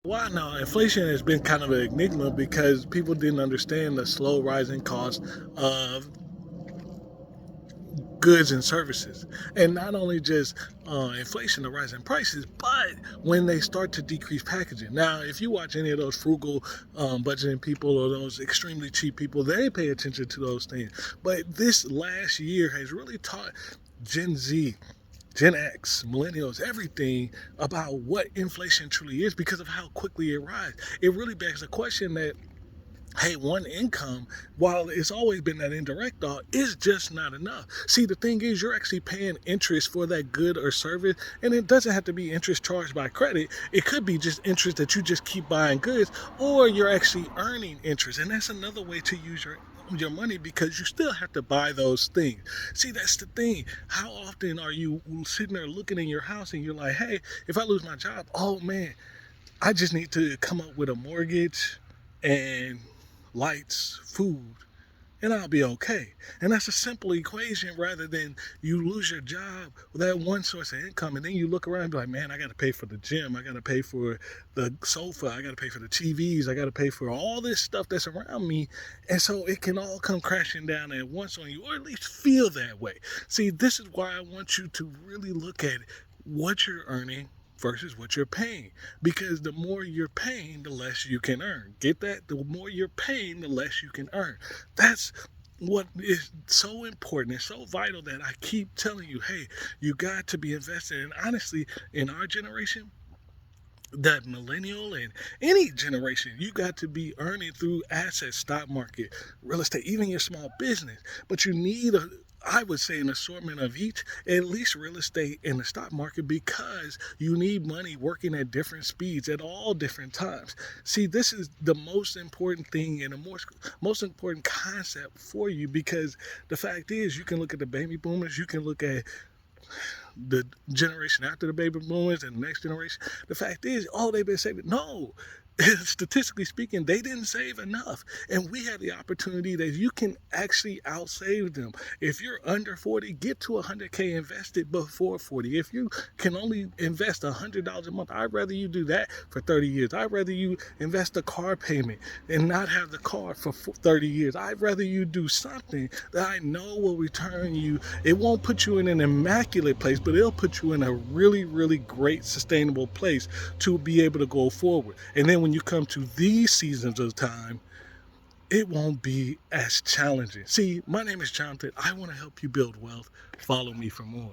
Well, no, inflation has been kind of an enigma because people didn't understand the slow rising cost of goods and services. And not only just inflation, the rise in prices, but when they start to decrease packaging. Now, if you watch any of those frugal budgeting people or those extremely cheap people, they pay attention to those things. But this last year has really taught Gen Z, Gen X, millennials, everything about what inflation truly is because of how quickly it rises. It really begs the question that, hey, one income, while it's always been that indirect thought, is just not enough. See, the thing is, you're actually paying interest for that good or service, and it doesn't have to be interest charged by credit. It could be just interest that you just keep buying goods, or you're actually earning interest, and that's another way to use your money because you still have to buy those things. See, that's the thing. How often are you sitting there looking in your house and you're like, hey, if I lose my job, oh man, I just need to come up with a mortgage and lights, food, and I'll be okay. And that's a simple equation rather than you lose your job with that one source of income and then you look around and be like, man, I got to pay for the gym. I got to pay for the sofa. I got to pay for the TVs. I got to pay for all this stuff that's around me. And so it can all come crashing down at once on you, or at least feel that way. See, this is why I want you to really look at what you're earning versus what you're paying. Because the more you're paying, the less you can earn. Get that? The more you're paying, the less you can earn. That's what is so important. It's so vital that I keep telling you, hey, you got to be invested. And honestly, in our generation, that millennial and any generation, you got to be earning through assets, stock market, real estate, even your small business. But you need I would say an assortment of each, at least real estate and the stock market, because you need money working at different speeds at all different times. See, this is the most important thing and the most important concept for you because the fact is you can look at the baby boomers, you can look at the generation after the baby boomers and the next generation. The fact is, oh, they've been saving. No, statistically speaking, they didn't save enough. And we have the opportunity that you can actually outsave them. If you're under 40, get to 100K invested before 40. If you can only invest $100 a month, I'd rather you do that for 30 years. I'd rather you invest a car payment and not have the car for 30 years. I'd rather you do something that I know will return you. It won't put you in an immaculate place, but it'll put you in a really, really great, sustainable place to be able to go forward. And then when you come to these seasons of time, it won't be as challenging. See, my name is Jonathan. I want to help you build wealth. Follow me for more.